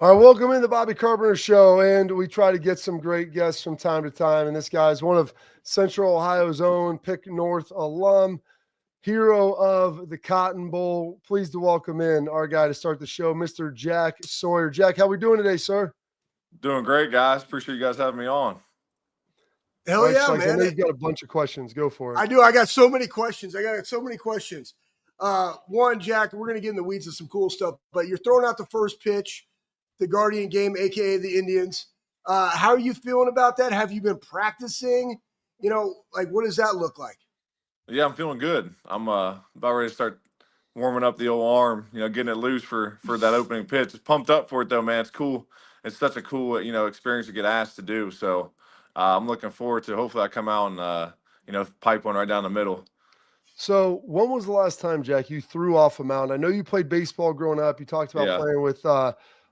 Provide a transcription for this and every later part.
All right, welcome in the Bobby Carpenter Show, and we try to get some great guests from time to time. And this guy is one of Central Ohio's own Pick North alum, hero of the Cotton Bowl. Pleased to welcome in our guy to start the show, Mr. Jack Sawyer. Jack, how we doing today, sir? Doing great, guys. Appreciate you guys having me on. All Hell right, yeah, Suggs, I man. know you've got a bunch of questions. Go for it. I do. I got so many questions. One, Jack, we're going to get in the weeds of some cool stuff, but you're throwing out the first pitch, the Guardian game, aka the Indians. How are you feeling about that? Have you been practicing? What does that look like? Yeah, I'm feeling good. I'm about ready to start warming up the old arm. Getting it loose for that opening pitch. It's pumped up for it though, man. It's cool. It's such a cool experience to get asked to do. So I'm looking forward to. Hopefully, I come out and pipe one right down the middle. So, when was the last time, Jack, you threw off a mound? I know you played baseball growing up. You talked about Yeah. playing with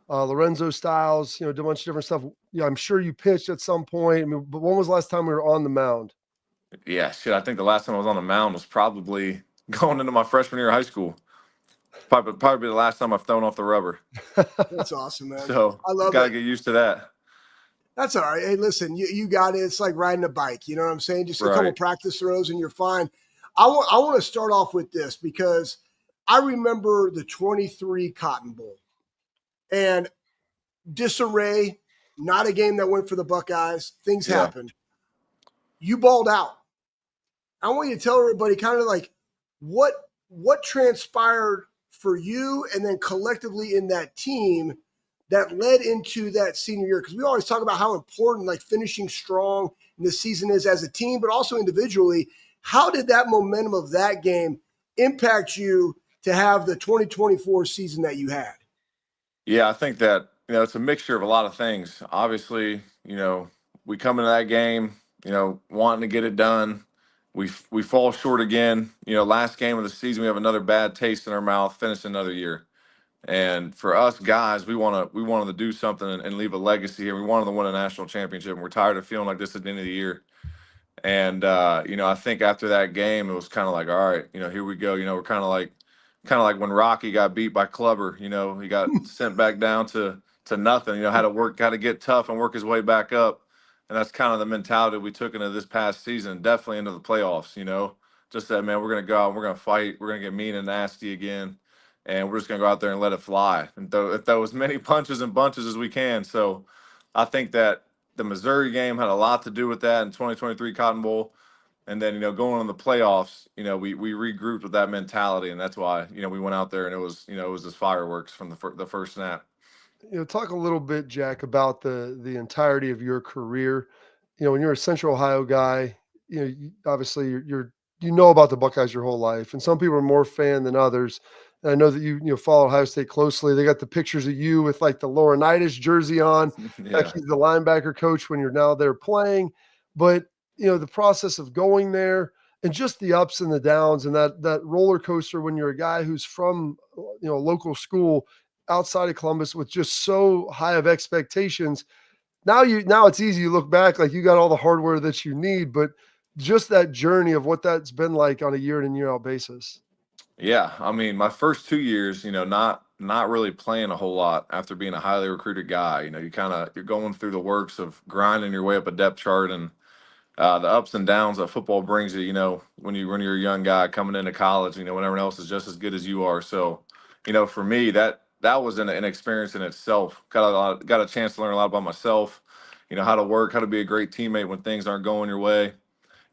Lorenzo Styles, did a bunch of different stuff. Yeah, I'm sure you pitched at some point. But when was the last time we were on the mound? Yeah, shit. I think the last time I was on the mound was probably going into my freshman year of high school. Probably the last time I've thrown off the rubber. That's awesome, man. So I love gotta it. get used to that. That's all right. Hey, listen, you got it. It's like riding a bike. You know what I'm saying? Just a couple Right. practice throws and you're fine. I want to start off with this because I remember the 23 Cotton Bowl and disarray, not a game that went for the Buckeyes. Things Yeah. happened. You balled out. I want you to tell everybody kind of like what transpired for you and then collectively in that team that led into that senior year. Because we always talk about how important like finishing strong in the season is as a team, but also individually. How did that momentum of that game impact you to have the 2024 season that you had? Yeah, I think that, it's a mixture of a lot of things. Obviously, we come into that game, wanting to get it done. We fall short again. Last game of the season, we have another bad taste in our mouth, finish another year. And for us guys, we wanted to do something and leave a legacy here. We wanted to win a national championship, and we're tired of feeling like this at the end of the year. And I think after that game, it was kind of like, all right, here we go. We're kind of like when Rocky got beat by Clubber. He got sent back down to nothing. Had to get tough and work his way back up. And that's kind of the mentality we took into this past season, definitely into the playoffs. Just that, man, we're gonna go out, and we're gonna fight, we're gonna get mean and nasty again, and we're just gonna go out there and let it fly and throw as many punches and bunches as we can. So, I think that the Missouri game had a lot to do with that in 2023 Cotton Bowl. And then, going in the playoffs, we regrouped with that mentality, and that's why, we went out there and it was just fireworks from the first snap. Talk a little bit, Jack, about the entirety of your career. When you're a Central Ohio guy, obviously you know about the Buckeyes your whole life, and some people are more fan than others. And I know that you follow Ohio State closely. They got the pictures of you with like the Laurinaitis jersey on. Yeah. He's the linebacker coach when you're now there playing. But the process of going there and just the ups and the downs and that roller coaster when you're a guy who's from a local school outside of Columbus with just so high of expectations. Now it's easy. You look back like you got all the hardware that you need, but just that journey of what that's been like on a year in and year out basis. Yeah, I mean, my first 2 years, not really playing a whole lot after being a highly recruited guy. You're going through the works of grinding your way up a depth chart and the ups and downs that football brings you. When you're a young guy coming into college, when everyone else is just as good as you are. So, for me, that was an experience in itself. Got a chance to learn a lot about myself. How to work, how to be a great teammate when things aren't going your way,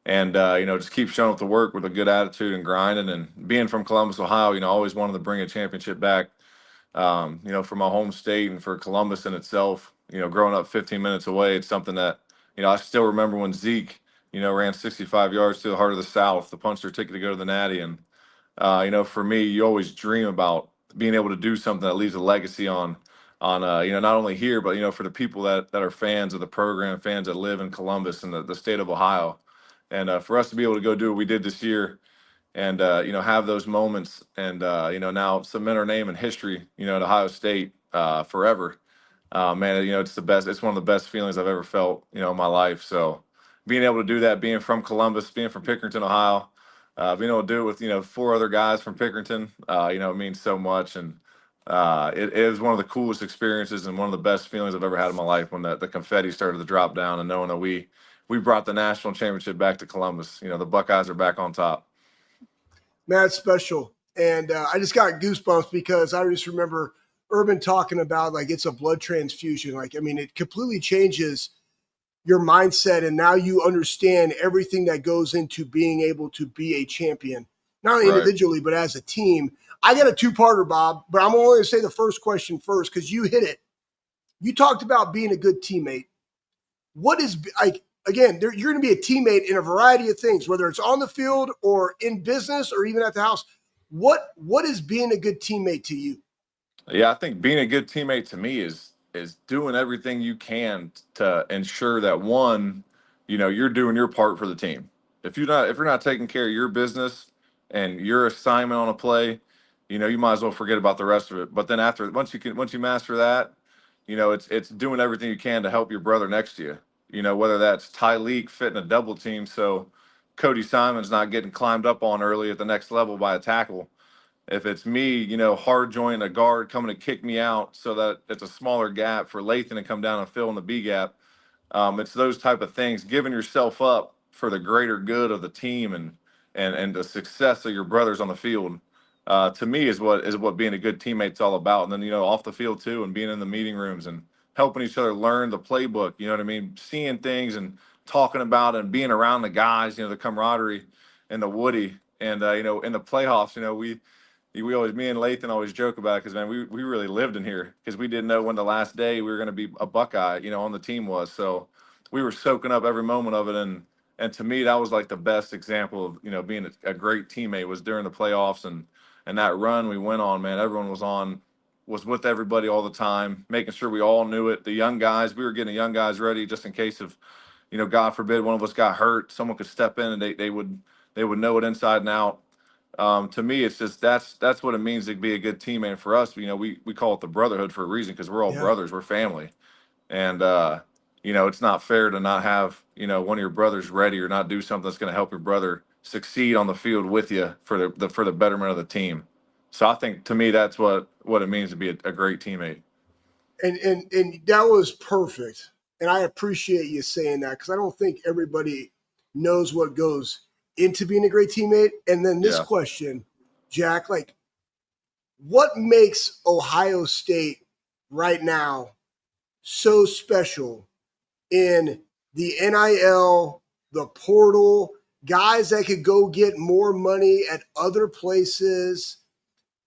and just keep showing up to work with a good attitude and grinding. And being from Columbus, Ohio, always wanted to bring a championship back. For my home state and for Columbus in itself. Growing up 15 minutes away, it's something that I still remember when Zeke, ran 65 yards to the heart of the South, the punch their ticket to go to the Natty. And for me, you always dream about being able to do something that leaves a legacy on not only here, but for the people that are fans of the program, fans that live in Columbus and the state of Ohio. And for us to be able to go do what we did this year and have those moments and now cement our name in history, at Ohio State forever. Man, it's the best. It's one of the best feelings I've ever felt, in my life. So being able to do that, being from Columbus, being from Pickerington, Ohio, being able to do it with four other guys from Pickerington, it means so much. And it is one of the coolest experiences and one of the best feelings I've ever had in my life when the confetti started to drop down and knowing that we brought the national championship back to Columbus. You know, the Buckeyes are back on top. Man, it's special. And I just got goosebumps because I just remember Urban talking about like it's a blood transfusion. Like, I mean, it completely changes your mindset. And now you understand everything that goes into being able to be a champion, not only Right. individually, but as a team. I got a two-parter, Bob, but I'm only going to say the first question first because you hit it. You talked about being a good teammate. What is like, again, you're going to be a teammate in a variety of things, whether it's on the field or in business or even at the house. What is being a good teammate to you? Yeah, I think being a good teammate to me is doing everything you can to ensure that one, you know, you're doing your part for the team. If you're not taking care of your business and your assignment on a play, you know, you might as well forget about the rest of it. But then once you master that, you know, it's doing everything you can to help your brother next to you. You know, whether that's Tyleek fitting a double team so Cody Simon's not getting climbed up on early at the next level by a tackle. If it's me, you know, hard joining a guard coming to kick me out so that it's a smaller gap for Lathan to come down and fill in the B gap. It's those type of things, giving yourself up for the greater good of the team and the success of your brothers on the field. To me, is what being a good teammate's all about. And then, you know, off the field too, and being in the meeting rooms and helping each other learn the playbook. You know what I mean? Seeing things and talking about it and being around the guys. You know, the camaraderie and the Woody. And you know, in the playoffs, you know, we always, me and Lathan always joke about it because, man, we really lived in here because we didn't know when the last day we were going to be a Buckeye, you know, on the team was. So we were soaking up every moment of it. And to me, that was like the best example of, you know, being a great teammate was during the playoffs and that run we went on, man. Everyone was with everybody all the time, making sure we all knew it. The young guys, we were getting the young guys ready just in case of, you know, God forbid one of us got hurt, someone could step in and they would know it inside and out. To me, it's just that's what it means to be a good teammate. For us, you know, we call it the brotherhood for a reason because we're all brothers, we're family, and you know, it's not fair to not have, you know, one of your brothers ready or not do something that's going to help your brother succeed on the field with you for the betterment of the team. So I think to me that's what it means to be a great teammate. And that was perfect. And I appreciate you saying that because I don't think everybody knows what goes into being a great teammate. And then this Yeah. question, Jack, like what makes Ohio State right now so special in the NIL, the portal, guys that could go get more money at other places?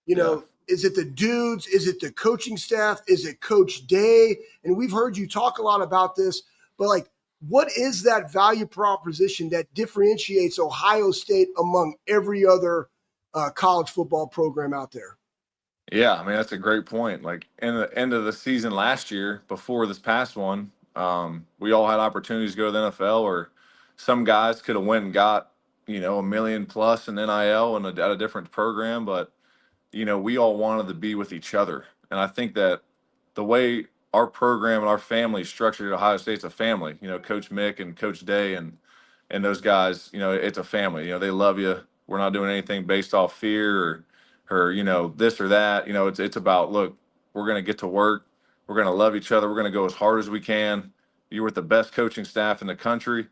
You know, is it the dudes? Is it the coaching staff? Is it Coach Day? And we've heard you talk a lot about this, but like, what is that value proposition that differentiates Ohio State among every other college football program out there? Yeah, I mean that's a great point. Like in the end of the season last year, before this past one, we all had opportunities to go to the NFL, or some guys could have went and got, you know, 1 million plus in NIL and at a different program, but you know, we all wanted to be with each other. And I think that the way our program and our family is structured at Ohio State's a family. You know, Coach Mick and Coach Day and those guys, you know, it's a family. You know, they love you. We're not doing anything based off fear or you know, this or that. You know, it's about, look, we're gonna get to work, we're gonna love each other, we're gonna go as hard as we can. You're with the best coaching staff in the country.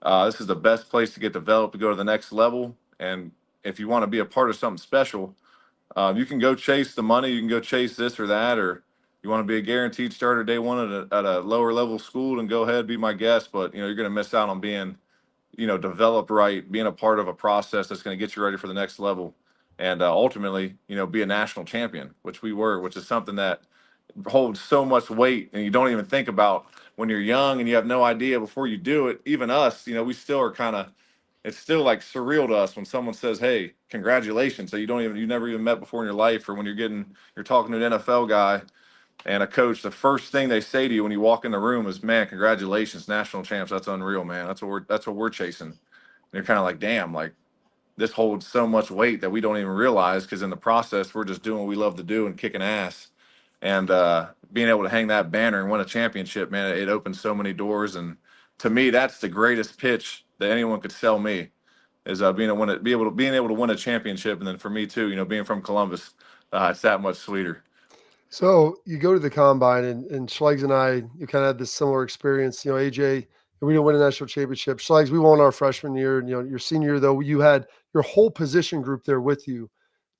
This is the best place to get developed to go to the next level. And if you want to be a part of something special, you can go chase the money, you can go chase this or that, or you want to be a guaranteed starter day one at a lower level school, and go ahead, be my guest. But you know, you're going to miss out on being, you know, developed right, being a part of a process that's going to get you ready for the next level, and ultimately, you know, be a national champion, which we were, which is something that holds so much weight, and you don't even think about when you're young and you have no idea before you do it. Even us, you know, we still are kind of, it's still like surreal to us when someone says, "Hey, congratulations." So you never even met before in your life, or when you're talking to an NFL guy and a coach, the first thing they say to you when you walk in the room is, "Man, congratulations, national champs. That's unreal, man. That's what we're chasing." And you're kind of like, "Damn, like this holds so much weight that we don't even realize, because in the process we're just doing what we love to do and kicking ass." And being able to hang that banner and win a championship, man, it opens so many doors. And to me, that's the greatest pitch that anyone could sell me, is being able to win a championship. And then for me too, you know, being from Columbus, it's that much sweeter. So you go to the combine, and Schlegs and I, you kind of had this similar experience. AJ, we didn't win a national championship. Schlegs, we won our freshman year. And, your senior year, though, you had your whole position group there with you,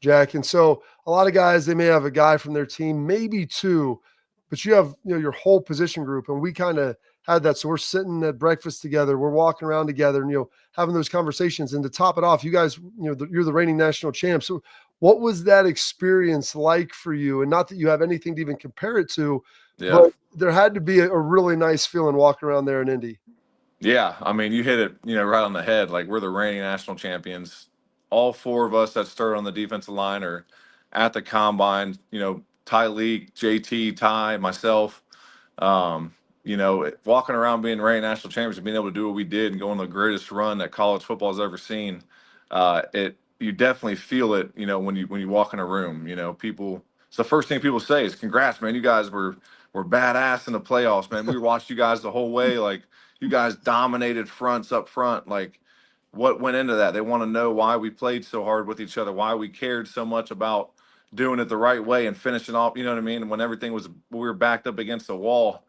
Jack. And so a lot of guys, they may have a guy from their team, maybe two, but you have, your whole position group. And we kind of had that. So we're sitting at breakfast together. We're walking around together and, having those conversations. And to top it off, you guys, you're the reigning national champs. So what was that experience like for you? And not that you have anything to even compare it to, Yeah. but there had to be a really nice feeling walking around there in Indy. Yeah, I mean, you hit it, right on the head. Like, we're the reigning national champions. All four of us that started on the defensive line are at the combine. Ty Leak, JT, Ty, myself. Um, walking around being reigning national champions and being able to do what we did and go on the greatest run that college football has ever seen. You definitely feel it. When you walk in a room. People. It's the first thing people say is, "Congrats, man! You guys were badass in the playoffs, man. We watched you guys the whole way. Like, you guys dominated fronts up front. Like, what went into that? They want to know why we played so hard with each other, why we cared so much about doing it the right way and finishing off. You know what I mean? And when everything was, we were backed up against the wall.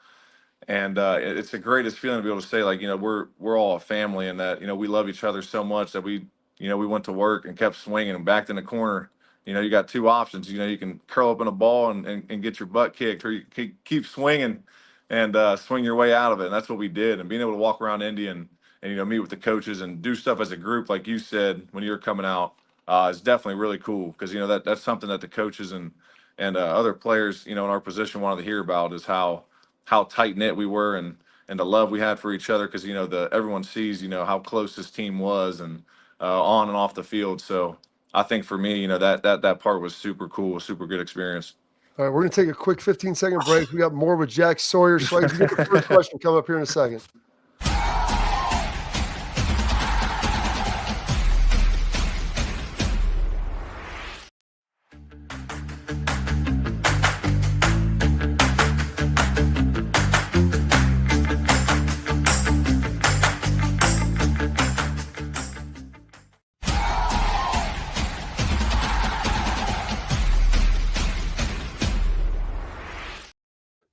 And it's the greatest feeling to be able to say, like, we're all a family, and that, we love each other so much that we went to work and kept swinging and backed in the corner. You got two options. You can curl up in a ball and get your butt kicked, or you can keep swinging and swing your way out of it. And that's what we did. And being able to walk around Indy and meet with the coaches and do stuff as a group, like you said, when you were coming out, is definitely really cool. Because, that's something that the coaches and other players, in our position wanted to hear about, is how tight knit we were, and the love we had for each other. Because, everyone sees, how close this team was, and on and off the field. So I think for me, that part was super cool, super good experience. All right, we're going to take a quick 15-second break. We got more with Jack Sawyer. Schlegs, you get the first question coming up here in a second.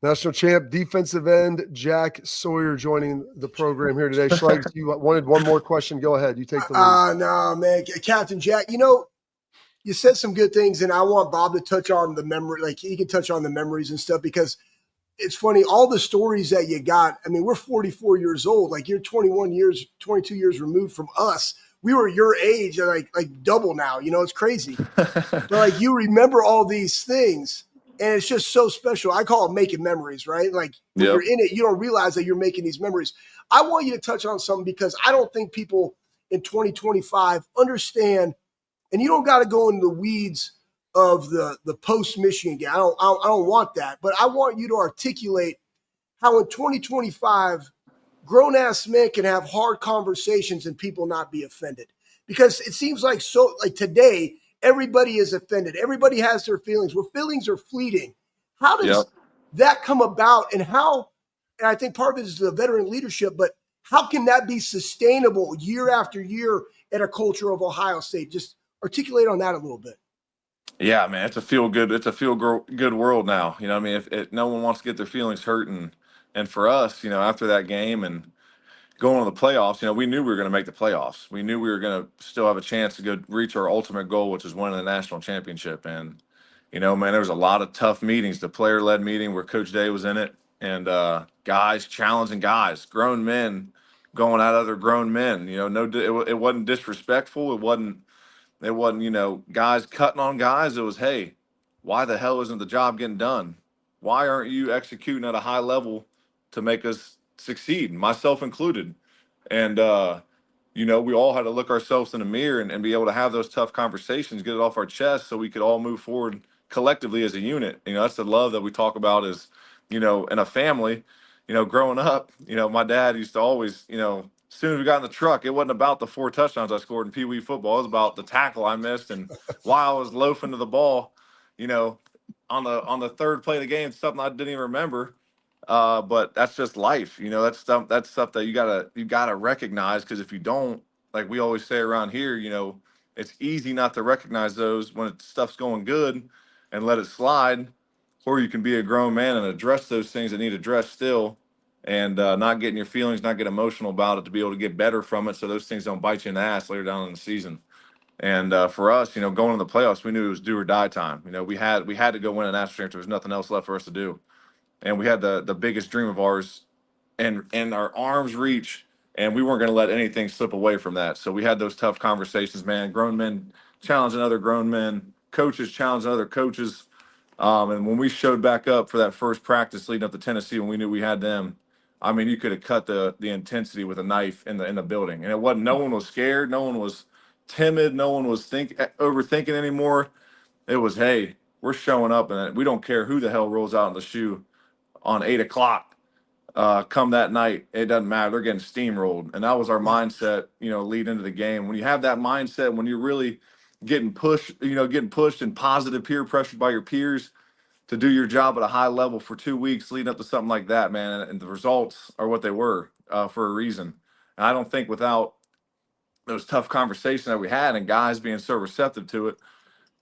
National champ defensive end Jack Sawyer joining the program here today. Schlegs, you wanted one more question. Go ahead. You take the lead. No, man. Captain Jack, you said some good things, and I want Bob to touch on the memory. Like, he can touch on the memories and stuff, because it's funny, all the stories that you got. I mean, we're 44 years old. Like, you're 22 years removed from us. We were your age, like double now. It's crazy. But, like, you remember all these things. And it's just so special. I call it making memories, right? Like, when you're in it, you don't realize that you're making these memories. I want you to touch on something, because I don't think people in 2025 understand, and you don't got to go into the weeds of the post-Michigan game. I don't want that. But I want you to articulate how in 2025, grown-ass men can have hard conversations and people not be offended. Because it seems like today – everybody is offended. Everybody has their feelings. Well, feelings are fleeting. How does that come about? And I think part of it is the veteran leadership, but how can that be sustainable year after year at a culture of Ohio State? Just articulate on that a little bit. Yeah, man, it's a feel good world now. I mean, if no one wants to get their feelings hurt, and for us, after that game and going to the playoffs, we knew we were going to make the playoffs. We knew we were going to still have a chance to go reach our ultimate goal, which is winning the national championship. And, man, there was a lot of tough meetings. The player-led meeting where Coach Day was in it, and guys challenging guys, grown men going at other grown men. It wasn't disrespectful. It wasn't, guys cutting on guys. It was, hey, why the hell isn't the job getting done? Why aren't you executing at a high level to make us succeed, myself included? And we all had to look ourselves in the mirror and be able to have those tough conversations, get it off our chest, so we could all move forward collectively as a unit. That's the love that we talk about, is in a family. Growing up, my dad used to always, as soon as we got in the truck, it wasn't about the 4 touchdowns I scored in Pee Wee football. It was about the tackle I missed and why I was loafing to the ball, on the third play of the game, something I didn't even remember. But that's just life. That's stuff that you gotta recognize, because if you don't, like we always say around here, it's easy not to recognize those when stuff's going good and let it slide. or you can be a grown man and address those things that need addressed still, and not get in your feelings, not get emotional about it, to be able to get better from it, so those things don't bite you in the ass later down in the season. And for us, going in the playoffs, we knew it was do or die time. We had to go win a national championship. There was nothing else left for us to do, and we had the biggest dream of ours and our arms reach, and we weren't going to let anything slip away from that. So we had those tough conversations, man. Grown men challenging other grown men, coaches challenging other coaches. And when we showed back up for that first practice leading up to Tennessee, when we knew we had them, I mean, you could have cut the intensity with a knife in the building, and it wasn't. No one was scared. No one was timid. No one was overthinking anymore. It was, hey, we're showing up, and we don't care who the hell rolls out in the shoe on 8 o'clock. Come that night, it doesn't matter. They're getting steamrolled, and that was our mindset. Lead into the game. When you have that mindset, when you're really getting pushed, and positive peer pressure by your peers to do your job at a high level for 2 weeks leading up to something like that, man, and the results are what they were for a reason. And I don't think without those tough conversations that we had and guys being so receptive to it,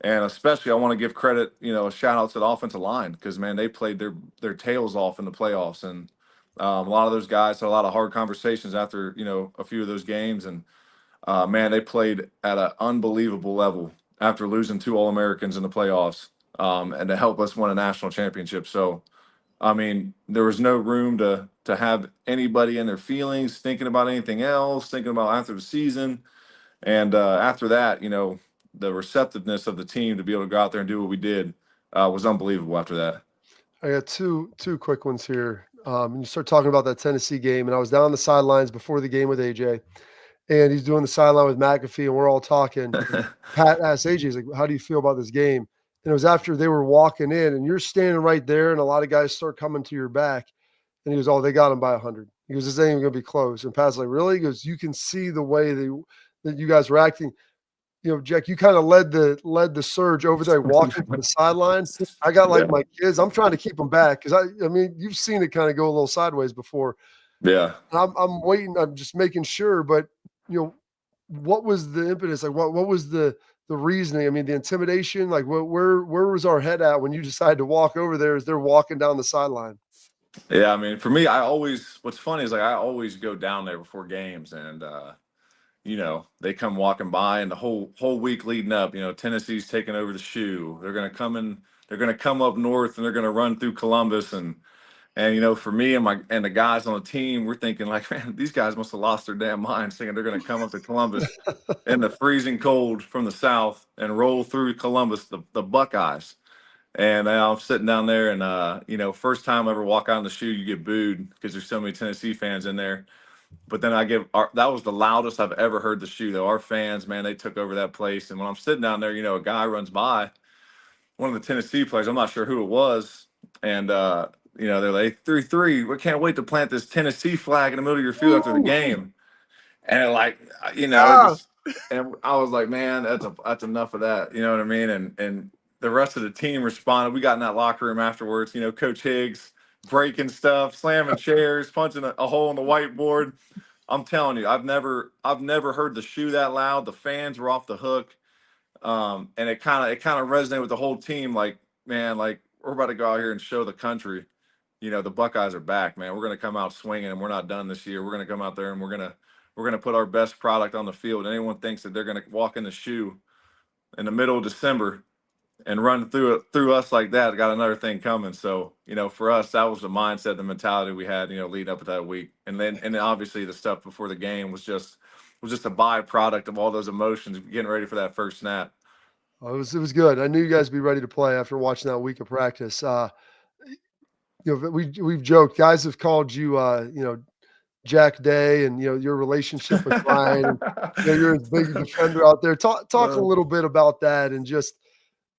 and especially I want to give credit, a shout out to the offensive line, because man, they played their tails off in the playoffs, and a lot of those guys had a lot of hard conversations after a few of those games, and man, they played at an unbelievable level after losing 2 All-Americans in the playoffs, and to help us win a national championship. So, I mean, there was no room to have anybody in their feelings, thinking about anything else, thinking about after the season. And after that, the receptiveness of the team to be able to go out there and do what we did was unbelievable after that. I got two quick ones here. You start talking about that Tennessee game, and I was down the sidelines before the game with AJ, and he's doing the sideline with McAfee, and we're all talking. Pat asked AJ, he's like, "How do you feel about this game?" And it was after they were walking in, and you're standing right there, and a lot of guys start coming to your back. And he goes, "Oh, they got him by 100." He goes, "This ain't even going to be close." And Pat's like, "Really?" He goes, "You can see the way that you guys were acting." Jack, you kind of led the surge over there, walking to the sideline. I got like my kids. I'm trying to keep them back because I mean, you've seen it kind of go a little sideways before. Yeah. And I'm waiting. I'm just making sure. But what was the impetus? Like, what was the reasoning? I mean, the intimidation. Like, where was our head at when you decided to walk over there as they're walking down the sideline? Yeah, I mean, for me, what's funny is like I always go down there before games, and they come walking by, and the whole week leading up, Tennessee's taking over the shoe. They're gonna come in, they're gonna come up north, and they're gonna run through Columbus, and for me and the guys on the team, we're thinking like, man, these guys must have lost their damn minds, thinking they're gonna come up to Columbus in the freezing cold from the south and roll through Columbus, the Buckeyes. And I'm sitting down there, and first time I ever walk out in the shoe, you get booed because there's so many Tennessee fans in there. But then that was the loudest I've ever heard the shoe, though. Our fans, man, they took over that place. And when I'm sitting down there, a guy runs by, one of the Tennessee players, I'm not sure who it was. And, they're like, 3-3, we can't wait to plant this Tennessee flag in the middle of your field after the game. And and I was like, man, that's enough of that. You know what I mean? And the rest of the team responded. We got in that locker room afterwards, Coach Higgs breaking stuff, slamming chairs, punching a hole in the whiteboard. I'm telling you, I've never heard the shoe that loud. The fans were off the hook. And it kind of resonated with the whole team. Like, man, like we're about to go out here and show the country, the Buckeyes are back, man. We're going to come out swinging, and we're not done this year. We're going to come out there, and we're going to put our best product on the field. Anyone thinks that they're going to walk in the shoe in the middle of December and run through us like that, got another thing coming. So, for us, that was the mindset, the mentality we had, leading up to that week. And then obviously the stuff before the game was just a byproduct of all those emotions, getting ready for that first snap. Oh, it was good. I knew you guys would be ready to play after watching that week of practice. We've joked, guys have called you, Jack Day, and your relationship with Ryan. And, you're a big defender out there. Talk a little bit about that, and just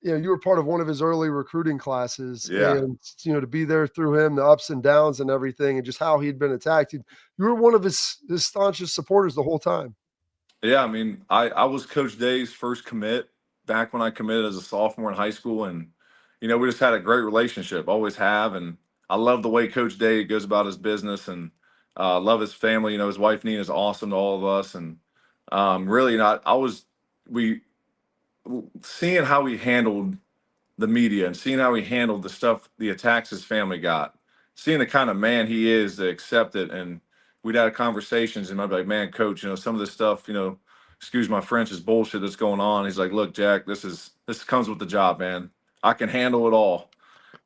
you were part of one of his early recruiting classes, and to be there through him, the ups and downs and everything, and just how he'd been attacked. You were one of his staunchest supporters the whole time. Yeah, I mean, I was Coach Day's first commit back when I committed as a sophomore in high school, and we just had a great relationship, always have, and I love the way Coach Day goes about his business, and love his family. His wife Nina is awesome to all of us, and really, seeing how he handled the media and seeing how he handled the stuff, the attacks his family got, seeing the kind of man he is to accept it. And we'd had conversations and I'd be like, man, coach, some of this stuff, excuse my French, is bullshit that's going on. He's like, look, Jack, this comes with the job, man. I can handle it all.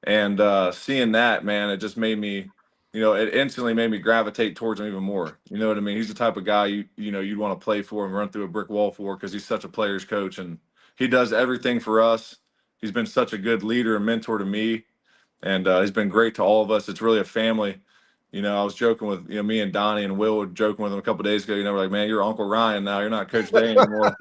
And seeing that, man, it just made me, it instantly made me gravitate towards him even more. You know what I mean? He's the type of guy you'd want to play for and run through a brick wall for, because he's such a player's coach and he does everything for us. He's been such a good leader and mentor to me, and he's been great to all of us. It's really a family. I was joking with me and Donnie and Will were joking with him a couple of days ago. We're like, man, you're Uncle Ryan now. You're not Coach Day anymore.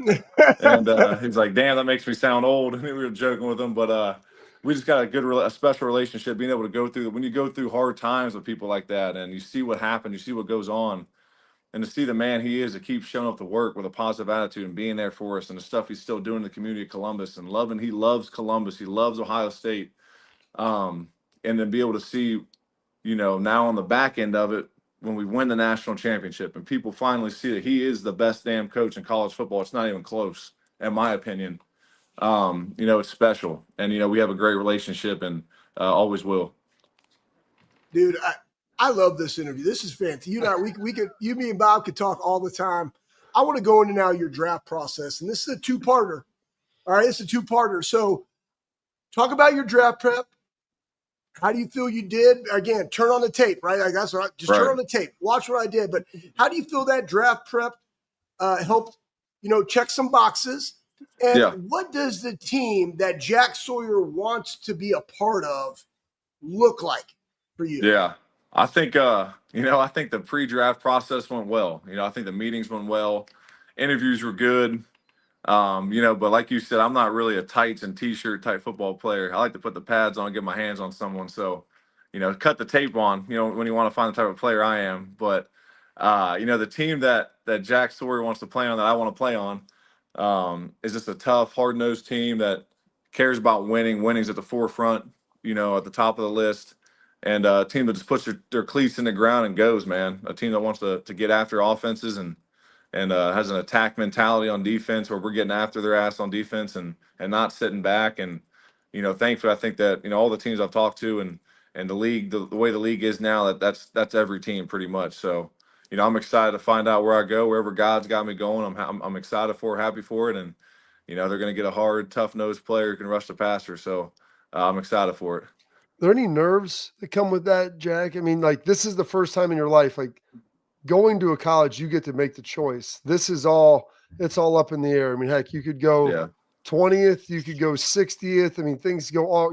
And he's like, damn, that makes me sound old. And we were joking with him, but we just got a special relationship. Being able to go through when you go through hard times with people like that, and you see what happened, you see what goes on, and to see the man he is, to keep showing up to work with a positive attitude and being there for us, and the stuff he's still doing in the community of Columbus and loving. He loves Columbus. He loves Ohio State. And then be able to see, now on the back end of it, when we win the national championship and people finally see that he is the best damn coach in college football, it's not even close, in my opinion. It's special, and we have a great relationship, and always will. Dude, I love this interview. This is fantastic. You and I, we could, you, me, and Bob could talk all the time. I want to go into now your draft process, and this is a two-parter. All right, it's a two-parter. So, talk about your draft prep. How do you feel you did? Again, turn on the tape, right? Like that's right. Just turn on the tape. Watch what I did. But how do you feel that draft prep helped? Check some boxes. And what does the team that Jack Sawyer wants to be a part of look like for you? Yeah, I think I think the pre-draft process went well. I think the meetings went well. Interviews were good. But like you said, I'm not really a tights and t-shirt type football player. I like to put the pads on, get my hands on someone. So, cut the tape on, when you want to find the type of player I am. But, the team that Jack Sawyer wants to play on, that I want to play on, is just a tough, hard-nosed team that cares about winning. Winning's at the forefront, at the top of the list. And a team that just puts their cleats in the ground and goes, man. A team that wants to get after offenses and has an attack mentality on defense, where we're getting after their ass on defense and not sitting back. And, thankfully, I think that, all the teams I've talked to and the league, the way the league is now, that's every team pretty much. So, I'm excited to find out where I go, wherever God's got me going. I'm excited for it, happy for it. And, they're going to get a hard, tough-nosed player who can rush the passer. So I'm excited for it. Are there any nerves that come with that, Jack? I mean, like, this is the first time in your life, like, going to a college, you get to make the choice. It's all up in the air. I mean, heck, you could go 20th, you could go 60th. I mean, things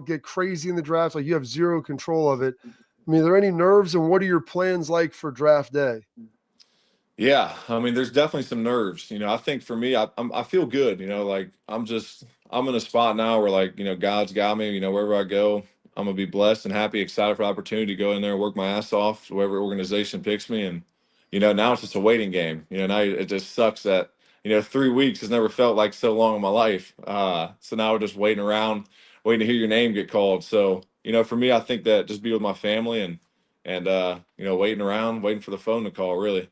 get crazy in the draft. Like, you have zero control of it. I mean, are there any nerves, and what are your plans like for draft day? Yeah, I mean, there's definitely some nerves. I think for me, I feel good. Like I'm in a spot now where, like, God's got me. Wherever I go, I'm gonna be blessed and happy, excited for the opportunity to go in there and work my ass off, wherever organization picks me. And now it's just a waiting game. Now it just sucks that 3 weeks has never felt like so long in my life. So now we're just waiting around, waiting to hear your name get called. So for me, I think that just be with my family and waiting around, waiting for the phone to call, really.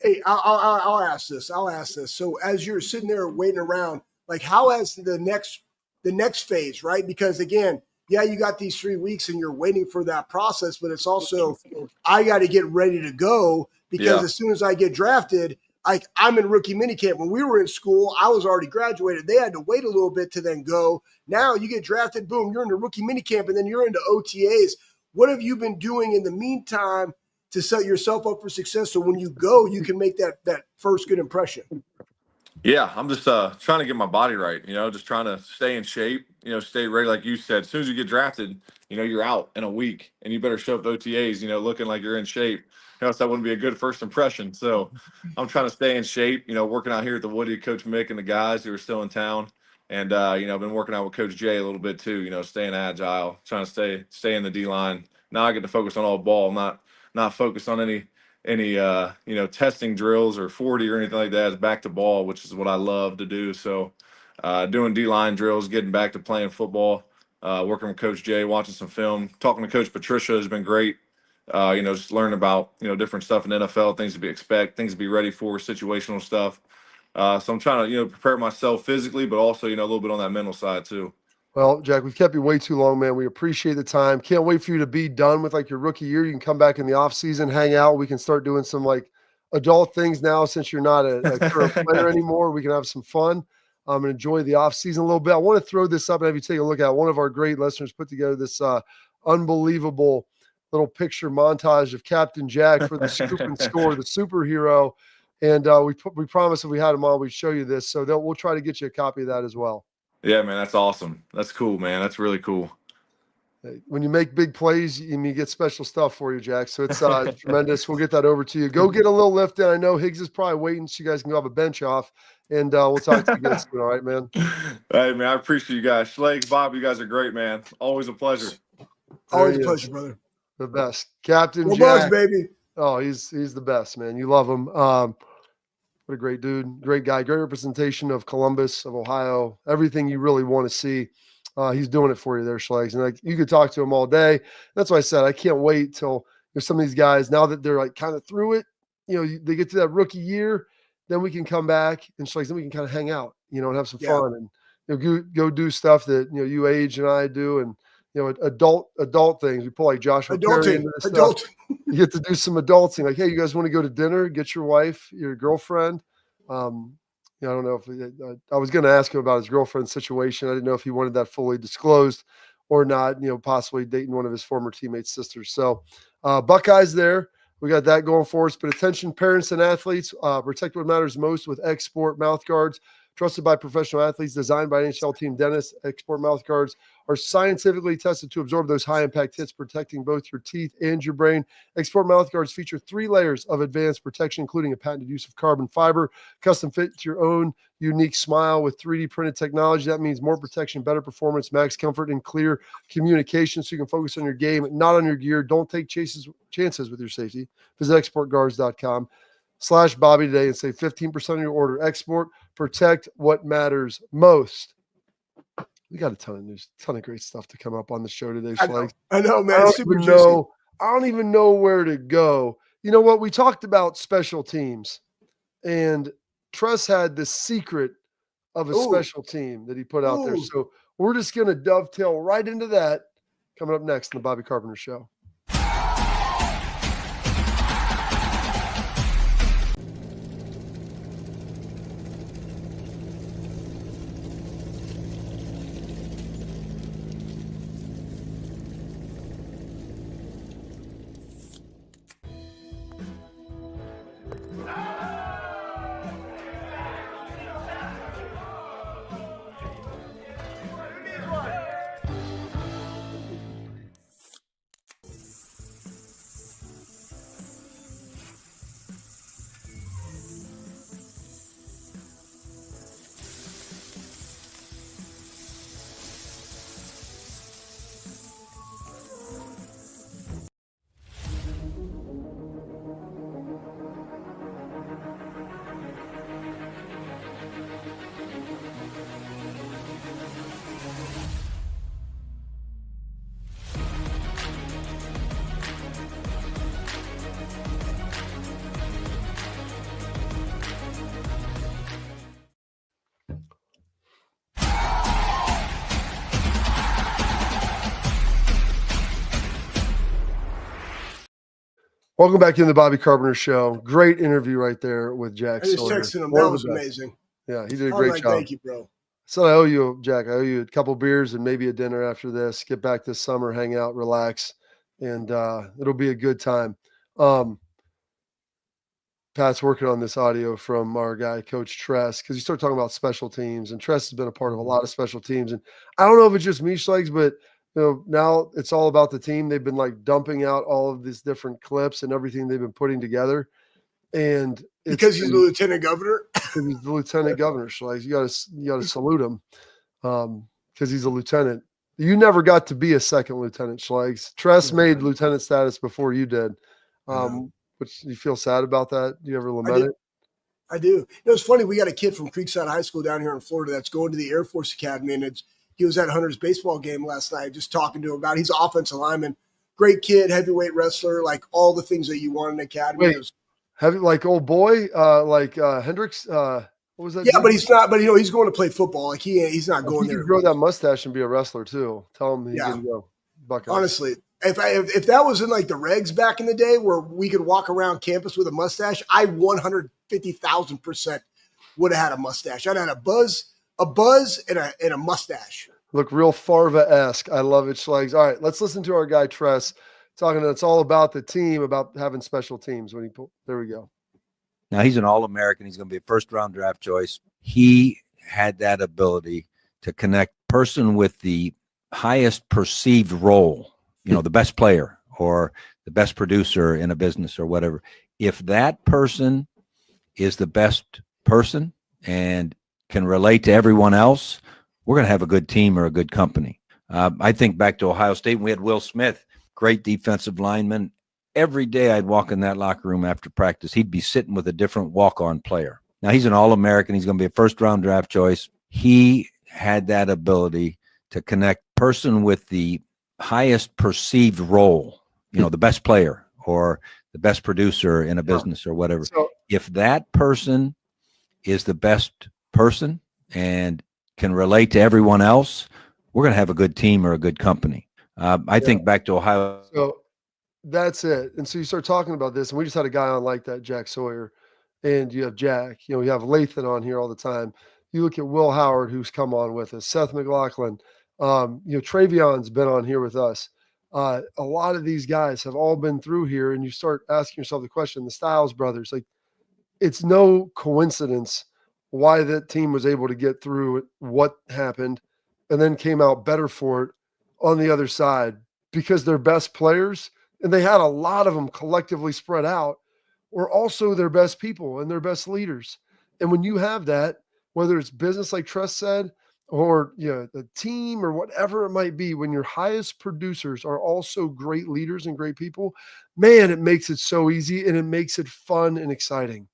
Hey, I'll ask this. So as you're sitting there waiting around, like, how has the next phase, right? Because again, you got these 3 weeks and you're waiting for that process, but it's also, I got to get ready to go because as soon as I get drafted, I'm in rookie minicamp. When we were in school, I was already graduated. They had to wait a little bit to then go. Now you get drafted, boom, you're in the rookie minicamp, and then you're into OTAs. What have you been doing in the meantime to set yourself up for success, so when you go, you can make that first good impression? Yeah, I'm just trying to get my body right, just trying to stay in shape, stay ready. Like you said, as soon as you get drafted, you're out in a week, and you better show up to OTAs, looking like you're in shape. Else that wouldn't be a good first impression. So I'm trying to stay in shape, working out here at the Woody, Coach Mick and the guys who are still in town. And, I've been working out with Coach Jay a little bit too, staying agile, trying to stay in the D-line. Now I get to focus on all ball, not focused on any testing drills or 40 or anything like that. It's back to ball, which is what I love to do. So doing D-line drills, getting back to playing football, working with Coach Jay, watching some film, talking to Coach Patricia has been great. Just learning about, different stuff in the NFL, things to expect, things to be ready for, situational stuff. So I'm trying to, prepare myself physically, but also, a little bit on that mental side too. Well, Jack, we've kept you way too long, man. We appreciate the time. Can't wait for you to be done with like your rookie year. You can come back in the off season, hang out. We can start doing some like adult things now since you're not a current player anymore. We can have some fun and enjoy the off season a little bit. I want to throw this up and have you take a look at one of our great listeners put together this unbelievable little picture montage of Captain Jack for the Scoop and Score, the superhero. And we promised if we had him on, we'd show you this. So we'll try to get you a copy of that as well. Yeah, man, that's awesome. That's cool, man. That's really cool. When you make big plays, you get special stuff for you, Jack. So it's tremendous. We'll get that over to you. Go get a little lift in. I know Higgs is probably waiting so you guys can go have a bench off, and we'll talk to you again soon. All right, man? Hey, man, I appreciate you guys. Schlegel, Bob, you guys are great, man. Always a pleasure. Always a pleasure, brother. The best. Captain Go Jack. Bugs, baby. Oh, he's the best, man. You love him. What a great dude. Great guy. Great representation of Columbus, of Ohio. Everything you really want to see. He's doing it for you there, Schlegs. And like you could talk to him all day. That's why I said I can't wait till some of these guys, now that they're like kind of through it, they get to that rookie year, then we can come back and Schlegs, then we can kind of hang out, and have some fun and go do stuff that you age and I do, and adult things. We pull like Joshua Perry into this stuff. You get to do some adulting. Like, hey, you guys want to go to dinner? Get your wife, your girlfriend. I don't know if I was going to ask him about his girlfriend situation. I didn't know if he wanted that fully disclosed or not, possibly dating one of his former teammates' sisters. So Buckeyes there. We got that going for us. But attention, parents and athletes, protect what matters most with X-Sport mouth guards. Trusted by professional athletes, designed by NHL team dentists. X-Sport mouth guards are scientifically tested to absorb those high-impact hits, protecting both your teeth and your brain. X-Sport mouth guards feature 3 layers of advanced protection, including a patented use of carbon fiber, custom fit to your own unique smile with 3D printed technology. That means more protection, better performance, max comfort, and clear communication so you can focus on your game, not on your gear. Don't take chances with your safety. Visit exportguards.com/Bobby today and save 15% on your order. X-Sport, protect what matters most. We got a ton of great stuff to come up on the show today, Schlegs. I know, man. I don't even know where to go. You know what? We talked about special teams, and Tress had the secret of a special team that he put out there. So we're just going to dovetail right into that coming up next in the Bobby Carpenter Show. Welcome back in the Bobby Carpenter Show. Great interview right there with Jack Sawyer. Texting him. That was amazing. Yeah, he did a great job. Thank you, bro. So I owe you, Jack. I owe you a couple beers and maybe a dinner after this. Get back this summer, hang out, relax, and it'll be a good time. Pat's working on this audio from our guy, Coach Tress, because you start talking about special teams, and Tress has been a part of a lot of special teams. And I don't know if it's just me, Schlegs, but now it's all about the team. They've been like dumping out all of these different clips and everything they've been putting together. And because he's the lieutenant governor. Because he's the lieutenant governor, Schlegs. You gotta salute him because he's a lieutenant. You never got to be a second lieutenant, Schlegs. Tress made lieutenant status before you did. Which you feel sad about that? Do you ever lament it? I do. It's funny. We got a kid from Creekside High School down here in Florida that's going to the Air Force Academy, and he was at Hunter's baseball game last night, just talking to him about it. He's an offensive lineman, great kid, heavyweight wrestler, like all the things that you want in an academy. Wait, like old boy, like Hendricks, What was that? Yeah, dude? but he's not. But he's going to play football. Like he's not He going can there. grow that mustache and be a wrestler too. Tell him he Yeah. can go. Buckeye. Honestly, if that was in like the regs back in the day where we could walk around campus with a mustache, I 150,000% would have had a mustache. I'd had a buzz and a mustache. Look real Farva-esque. I love it, Schlegs. All right, let's listen to our guy Tress talking. It's all about the team, about having special teams. There we go. Now he's an All-American. He's going to be a first-round draft choice. He had that ability to connect person with the highest perceived role, the best player or the best producer in a business or whatever. If that person is the best person and can relate to everyone else, we're going to have a good team or a good company. I think back to Ohio State when we had Will Smith, great defensive lineman. Every day I'd walk in that locker room after practice, he'd be sitting with a different walk-on player. Now he's an All-American. He's going to be a first-round draft choice. He had that ability to connect person with the highest perceived role, the best player or the best producer in a business or whatever. So, if that person is the best person and can relate to everyone else, we're going to have a good team or a good company. I think back to Ohio. So that's it. And so you start talking about this, and we just had a guy on like that, Jack Sawyer, and you have Jack. You have Lathan on here all the time. You look at Will Howard, who's come on with us, Seth McLaughlin. Travion's been on here with us. A lot of these guys have all been through here, and you start asking yourself the question, the Styles brothers, like, it's no coincidence why that team was able to get through what happened and then came out better for it on the other side, because their best players, and they had a lot of them collectively spread out, were also their best people and their best leaders. And when you have that, whether it's business like Tress said, or the team or whatever it might be, when your highest producers are also great leaders and great people, man, it makes it so easy and it makes it fun and exciting.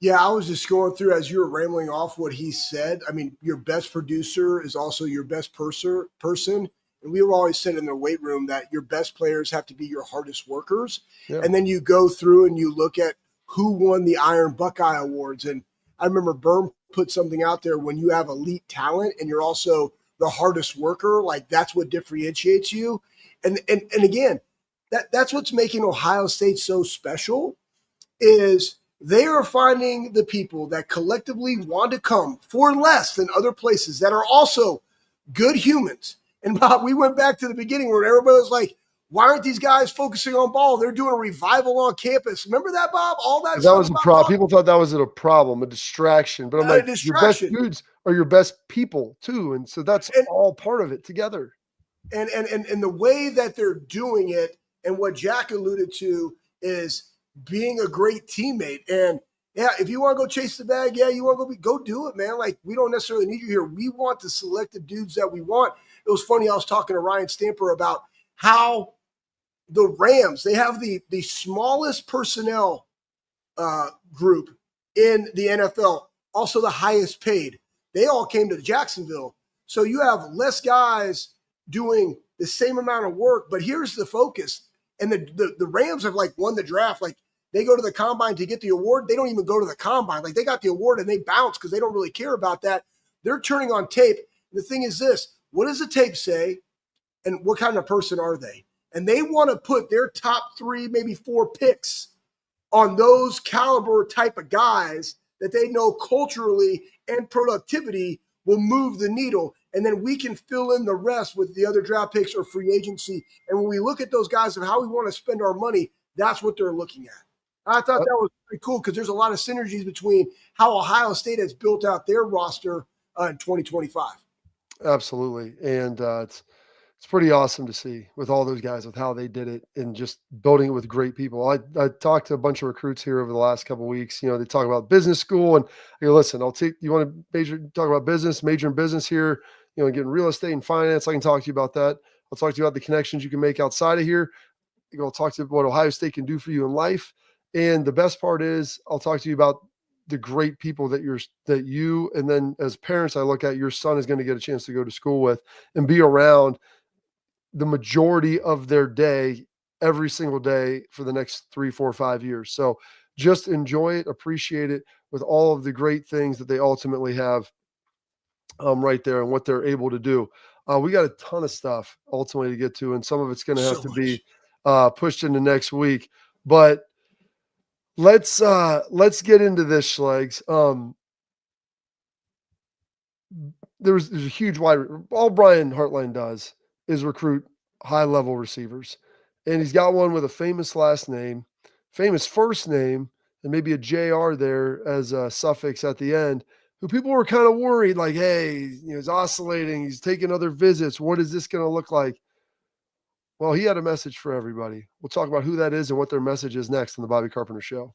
Yeah, I was just going through as you were rambling off what he said. I mean, your best producer is also your best person. And we've always said in the weight room that your best players have to be your hardest workers. Yeah. And then you go through and you look at who won the Iron Buckeye Awards. And I remember Berm put something out there, when you have elite talent and you're also the hardest worker, like that's what differentiates you. And again, that's what's making Ohio State so special, is they are finding the people that collectively want to come for less than other places that are also good humans. And Bob, we went back to the beginning where everybody was like, why aren't these guys focusing on ball? They're doing a revival on campus. Remember that, Bob? All that was a problem. People thought that was a problem, a distraction. But I'm like, your best dudes are your best people too. And so that's all part of it together. And the way that they're doing it, and what Jack alluded to, is being a great teammate. And yeah, if you want to go chase the bag, you want to go do it, man. Like, we don't necessarily need you here. We want the selected dudes that we want. It was funny. I was talking to Ryan Stamper about how the Rams, they have the smallest personnel group in the NFL, also the highest paid. They all came to Jacksonville. So you have less guys doing the same amount of work, but here's the focus. And the Rams have like won the draft. Like, they go to the combine to get the award. They don't even go to the combine. Like, they got the award and they bounce because they don't really care about that. They're turning on tape. The thing is this: what does the tape say? And what kind of person are they? And they want to put their top 3, maybe 4 picks on those caliber type of guys that they know culturally and productivity will move the needle. And then we can fill in the rest with the other draft picks or free agency. And when we look at those guys and how we want to spend our money, that's what they're looking at. I thought that was pretty cool, because there's a lot of synergies between how Ohio State has built out their roster in 2025. Absolutely. And it's pretty awesome to see with all those guys, with how they did it and just building it with great people. I talked to a bunch of recruits here over the last couple of weeks. They talk about business school, and I go, listen, you want to talk about business, major in business here, getting real estate and finance. I can talk to you about that. I'll talk to you about the connections you can make outside of here. I'll talk to you about what Ohio State can do for you in life. And the best part is, I'll talk to you about the great people that you, and then as parents, I look at your son is going to get a chance to go to school with and be around the majority of their day, every single day for the next 3, 4, 5 years. So just enjoy it, appreciate it with all of the great things that they ultimately have right there and what they're able to do. We got a ton of stuff ultimately to get to, and some of it's going to have to be pushed into next week. But let's get into this, Schlegs. There's a huge all Brian Hartline does is recruit high-level receivers. And he's got one with a famous last name, famous first name, and maybe a JR there as a suffix at the end, who people were kind of worried, like, hey, he's oscillating, he's taking other visits. What is this going to look like? Well, he had a message for everybody. We'll talk about who that is and what their message is next on the Bobby Carpenter Show.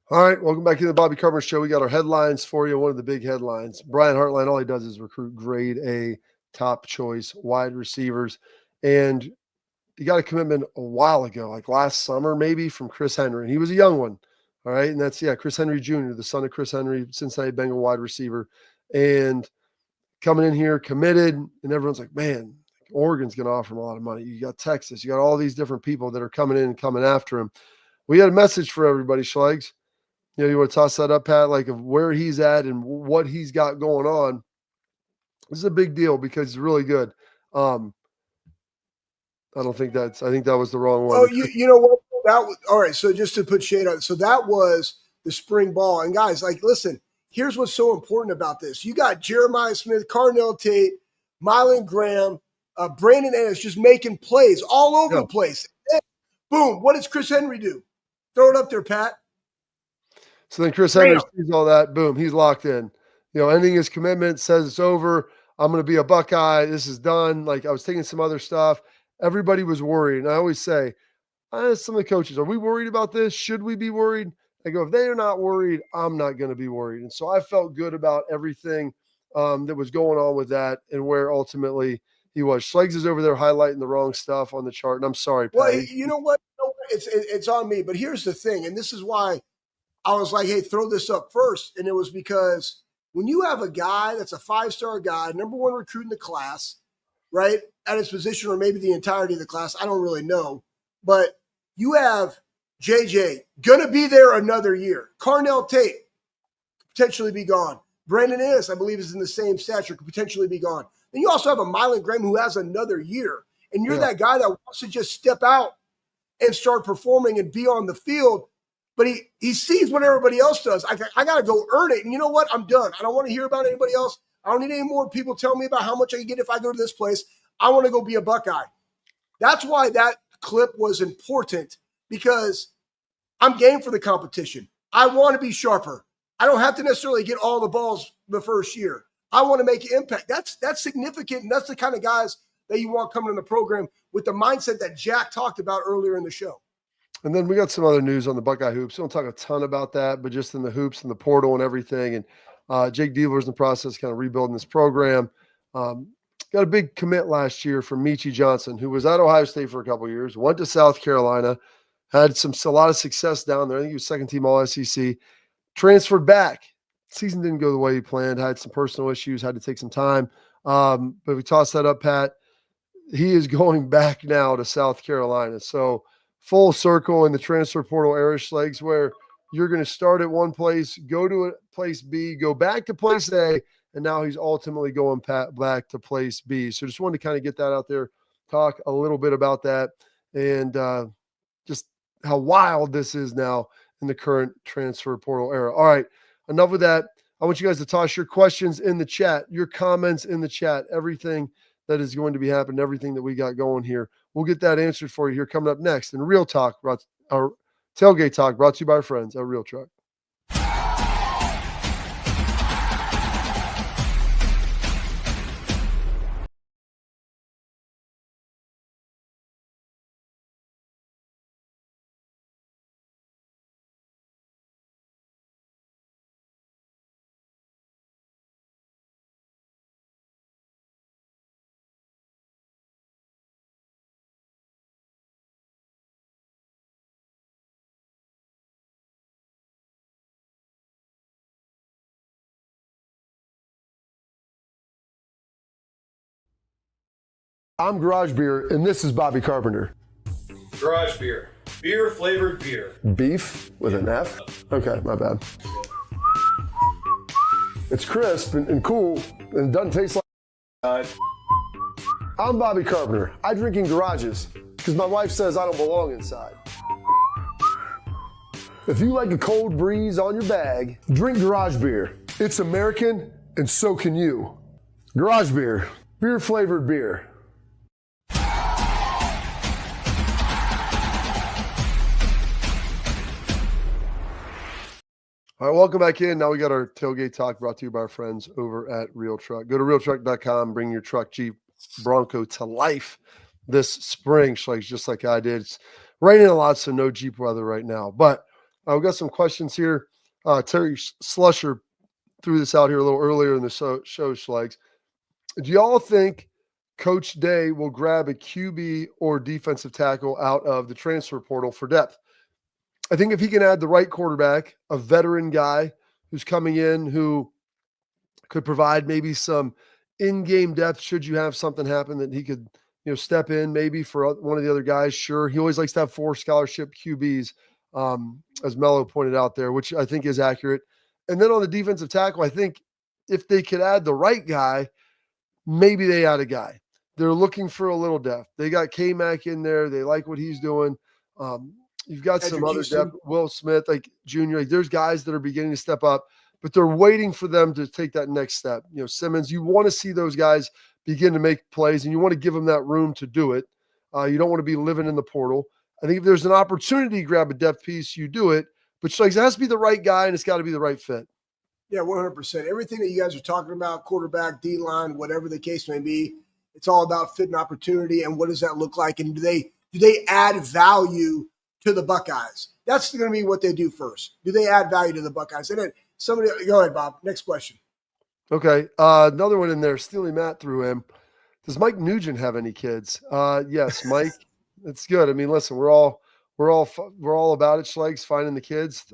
All right, welcome back to the Bobby Carpenter Show. We got our headlines for you. One of the big headlines. Brian Hartline, all he does is recruit grade A, top choice wide receivers. And he got a commitment a while ago, like last summer maybe, from Chris Henry. And he was a young one. All right, and that's, Chris Henry Jr., the son of Chris Henry, Cincinnati Bengal wide receiver. And coming in here committed, and everyone's like, man, Oregon's going to offer him a lot of money. You got Texas. You got all these different people that are coming in and coming after him. We had a message for everybody, Schlegs. You want to toss that up, Pat, like of where he's at and what he's got going on. This is a big deal because he's really good. I think that was the wrong one. Oh, you know what? That was all right. So just to put shade on it. So that was the spring ball. And guys, like, listen, here's what's so important about this. You got Jeremiah Smith, Carnell Tate, Mylan Graham, Brandon Ennis just making plays all over the place. And boom. What does Chris Henry do? Throw it up there, Pat. So then Chris Henry sees all that. Boom, he's locked in. Ending his commitment, says it's over. I'm going to be a Buckeye. This is done. Like, I was taking some other stuff. Everybody was worried. And I always say, I ask some of the coaches, are we worried about this? Should we be worried? I go, if they are not worried, I'm not going to be worried. And so I felt good about everything that was going on with that and where ultimately he was. Schlegs is over there highlighting the wrong stuff on the chart. And I'm sorry, Pat. Well, you know what? It's on me. But here's the thing, and this is why I was like, hey, throw this up first. And it was because when you have a guy that's a five-star guy, number one recruit in the class, right, at his position, or maybe the entirety of the class, I don't really know. But you have JJ going to be there another year. Carnell Tate, potentially be gone. Brandon Ennis, I believe, is in the same stature, could potentially be gone. Then you also have a Mylan Graham who has another year. And you're that guy that wants to just step out and start performing and be on the field. But he sees what everybody else does. I got to go earn it. And you know what? I'm done. I don't want to hear about anybody else. I don't need any more people telling me about how much I can get if I go to this place. I want to go be a Buckeye. That's why that clip was important, because I'm game for the competition. I want to be sharper. I don't have to necessarily get all the balls the first year. I want to make an impact. That's significant, and that's the kind of guys that you want coming in the program with the mindset that Jack talked about earlier in the show. And then we got some other news on the Buckeye hoops. We don't talk a ton about that, but just in the hoops and the portal and everything. And Jake Diebler's in the process kind of rebuilding this program. Got a big commit last year from Michi Johnson, who was at Ohio State for a couple of years, went to South Carolina, had a lot of success down there. I think he was second team All SEC, transferred back. Season didn't go the way he planned, had some personal issues, had to take some time. But we tossed that up, Pat. He is going back now to South Carolina. So full circle in the transfer portal era, Schlegs, where you're going to start at one place, go to a place B, go back to place A, and now he's ultimately going back to place B. So just wanted to kind of get that out there, talk a little bit about that, and just how wild this is now in the current transfer portal era. All right, enough with that. I want you guys to toss your questions in the chat, your comments in the chat, everything that is going to be happening, everything that we got going here. We'll get that answered for you here coming up next in Real Talk, Tailgate Talk brought to you by our friends at Real Truck. I'm Garage Beer, and this is Bobby Carpenter. Garage beer. Beer flavored beer. Beef with an F? Okay, my bad. It's crisp and cool, and it doesn't taste like. I'm Bobby Carpenter. I drink in garages because my wife says I don't belong inside. If you like a cold breeze on your bag, drink Garage Beer. It's American, and so can you. Garage Beer. Beer flavored beer. All right, welcome back in. Now we got our Tailgate Talk brought to you by our friends over at Real Truck. Go to realtruck.com, bring your truck, Jeep, Bronco to life this spring, just like I did. It's raining a lot, so no Jeep weather right now. But we've got some questions here. Terry Slusher threw this out here a little earlier in the show, Schlegs. Do y'all think Coach Day will grab a QB or defensive tackle out of the transfer portal for depth? I think if he can add the right quarterback, a veteran guy who's coming in who could provide maybe some in-game depth should you have something happen that he could, step in maybe for one of the other guys. Sure. He always likes to have 4 scholarship QBs, as Mello pointed out there, which I think is accurate. And then on the defensive tackle, I think if they could add the right guy, maybe they add a guy. They're looking for a little depth. They got K-Mac in there. They like what he's doing. You've got some other depth, Will Smith, Junior. There's guys that are beginning to step up, but they're waiting for them to take that next step. Simmons, you want to see those guys begin to make plays, and you want to give them that room to do it. You don't want to be living in the portal. I think if there's an opportunity to grab a depth piece, you do it. But it has to be the right guy, and it's got to be the right fit. Yeah, 100%. Everything that you guys are talking about, quarterback, D-line, whatever the case may be, it's all about fit and opportunity, and what does that look like, and do they add value to the Buckeyes? That's going to be what they do first. Do they add value to the Buckeyes? And then somebody, go ahead, Bob. Next question. Okay. Another one in there. Steely Matt threw in. Does Mike Nugent have any kids? Yes, Mike. It's good. I mean, listen, we're all about it. Schlegs finding the kids,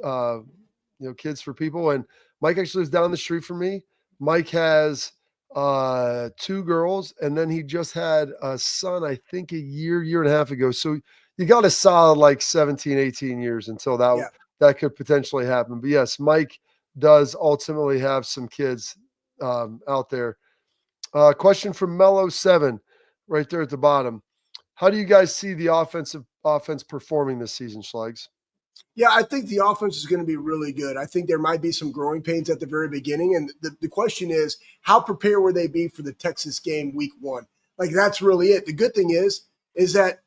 kids for people. And Mike actually lives down the street from me. Mike has 2 girls, and then he just had a son, I think a year and a half ago. So you got a solid 17, 18 years until that could potentially happen. But yes, Mike does ultimately have some kids out there. Question from Mello 7 right there at the bottom. How do you guys see the offense performing this season, Schlegs? Yeah, I think the offense is going to be really good. I think there might be some growing pains at the very beginning. And the question is, how prepared will they be for the Texas game week 1? That's really it. The good thing is that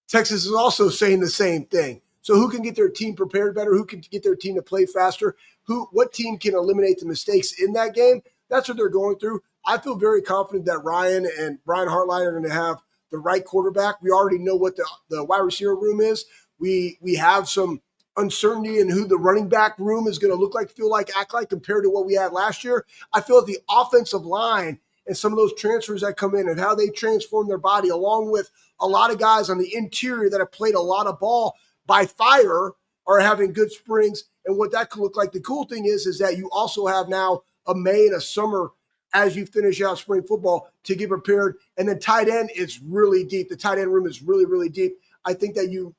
Texas is also saying the same thing. So who can get their team prepared better? Who can get their team to play faster? What team can eliminate the mistakes in that game? That's what they're going through. I feel very confident that Ryan and Brian Hartline are going to have the right quarterback. We already know what the wide receiver room is. We have some uncertainty in who the running back room is going to look like, feel like, act like compared to what we had last year. I feel like the offensive line and some of those transfers that come in and how they transform their body, along with a lot of guys on the interior that have played a lot of ball by fire, are having good springs and what that could look like. The cool thing is that you also have now a May and a summer as you finish out spring football to get prepared. And then tight end is really deep. The tight end room is really, really deep. I think the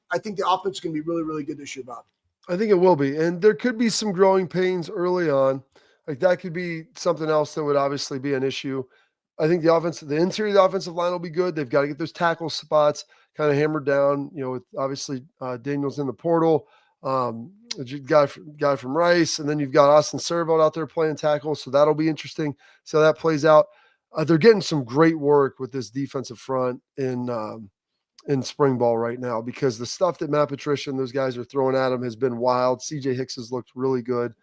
offense can be really, really good this year, Bob. I think it will be. And there could be some growing pains early on. That could be something else that would obviously be an issue. I think the interior of the offensive line will be good. They've got to get those tackle spots kind of hammered down, with obviously Daniels in the portal, guy from Rice, and then you've got Austin Servold out there playing tackle. So that'll be interesting. So that plays out. They're getting some great work with this defensive front in in spring ball right now, because the stuff that Matt Patricia and those guys are throwing at him has been wild. CJ Hicks has looked really good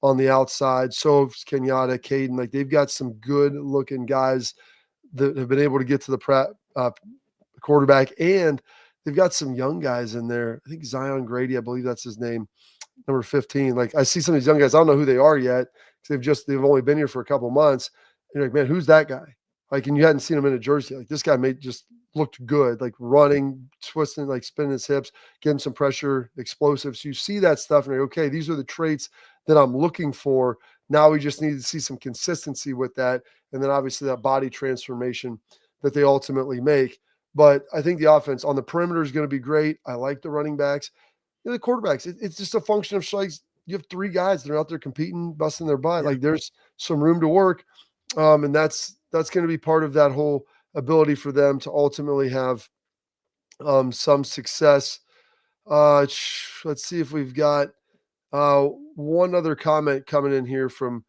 on the outside. So has Kenyatta, Caden. Like, they've got some good looking guys that have been able to get to the quarterback, and they've got some young guys in there. I think Zion Grady, I believe that's his name, number 15. Like, I see some of these young guys, I don't know who they are yet, because they've only been here for a couple months. And you're like, man, who's that guy? Like, and you hadn't seen him in a jersey. Like, this guy just looked good, like running, twisting, like spinning his hips, getting some pressure, explosive. So you see that stuff, and you're like, okay, these are the traits that I'm looking for. Now we just need to see some consistency with that, and then obviously that body transformation that they ultimately make. But I think the offense on the perimeter is going to be great. I like the running backs. The quarterbacks, it's just a function of strikes. You have 3 guys that are out there competing, busting their butt. Yeah. Like, there's some room to work, and that's going to be part of that whole ability for them to ultimately have some success. Let's see if we've got one other comment coming in here from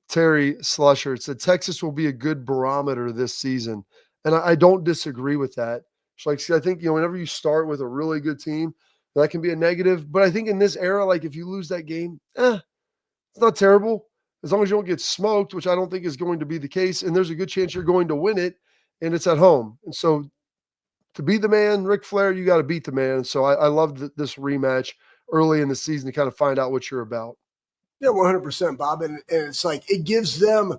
Terry Slusher. It said Texas will be a good barometer this season, and I don't disagree with that. So, like, I think, whenever you start with a really good team, that can be a negative. But I think in this era, like, if you lose that game, it's not terrible, as long as you don't get smoked, which I don't think is going to be the case. And there's a good chance you're going to win it, and it's at home. And so, to be the man, Ric Flair, you got to beat the man. So I love this rematch early in the season to kind of find out what you're about. Yeah, 100%, Bob. And it's like, it gives them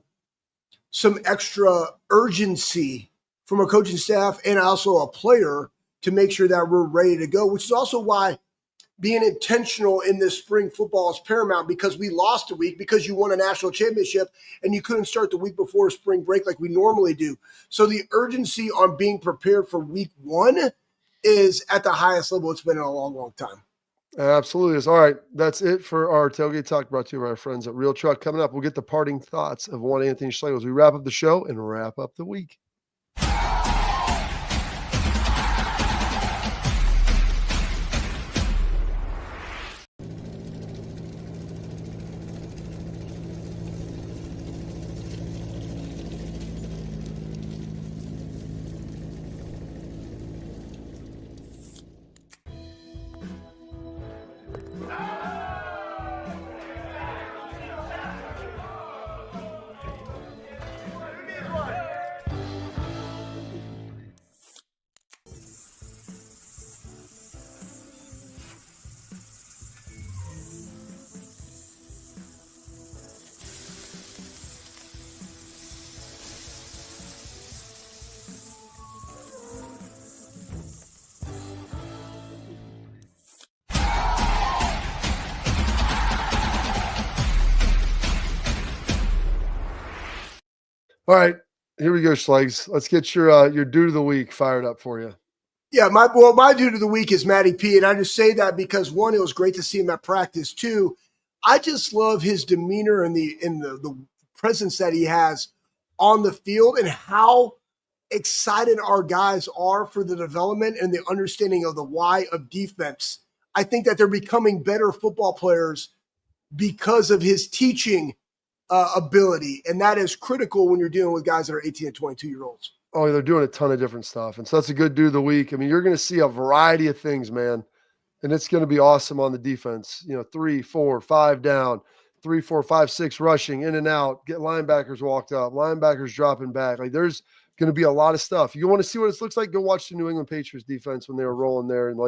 some extra urgency from a coaching staff and also a player to make sure that we're ready to go, which is also why being intentional in this spring football is paramount, because we lost a week because you won a national championship and you couldn't start the week before spring break like we normally do. So the urgency on being prepared for week 1 is at the highest level it's been in a long, long time. Absolutely is. All right, that's it for our Tailgate Talk, brought to you by our friends at Real Truck. Coming up, we'll get the parting thoughts of one Anthony Schlegel as we wrap up the show and wrap up the week. All right, here we go, Schlegs. Let's get your dude of the week fired up for you. Yeah, my dude of the week is Matty P, and I just say that because, 1, it was great to see him at practice. 2, I just love his demeanor and the presence that he has on the field, and how excited our guys are for the development and the understanding of the why of defense. I think that they're becoming better football players because of his teaching ability, and that is critical when you're dealing with guys that are 18 and 22-year-olds. Oh, they're doing a ton of different stuff, and so that's a good dude of the week. I mean, you're going to see a variety of things, man, and it's going to be awesome on the defense. 3, 4, 5 down, 3, 4, 5, 6 rushing in and out, get linebackers walked up, linebackers dropping back. Like, there's going to be a lot of stuff. You want to see what it looks like? Go watch the New England Patriots defense when they were rolling there in the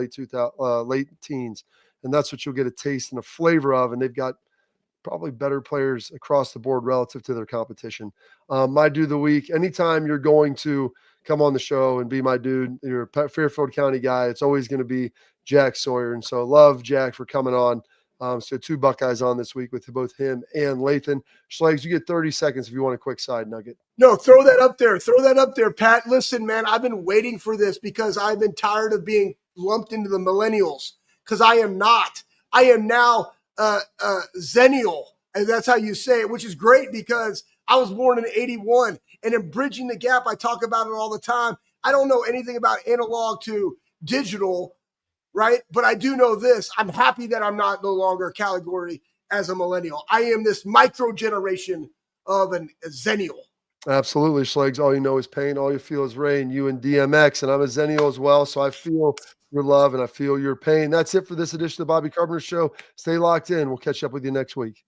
late teens, and that's what you'll get a taste and a flavor of. And they've got probably better players across the board relative to their competition. My dude of the week, anytime you're going to come on the show and be my dude, you're a Fairfield County guy, it's always going to be Jack Sawyer. And so love Jack for coming on. So 2 Buckeyes on this week with both him and Lathan. Schlegs, you get 30 seconds if you want a quick side nugget. No, throw that up there. Throw that up there, Pat. Listen, man, I've been waiting for this because I've been tired of being lumped into the millennials, because I am not. I am now Zennial, and that's how you say it, which is great because I was born in 81, and in Bridging the Gap, I talk about it all the time. I don't know anything about analog to digital, right? But I do know this. I'm happy that I'm not no longer a category as a millennial. I am this micro generation of a Zennial. Absolutely, Schlegs. All you know is pain. All you feel is rain. You and DMX, and I'm a Zennial as well. So I feel your love and I feel your pain. That's it for this edition of the Bobby Carpenter Show. Stay locked in. We'll catch up with you next week.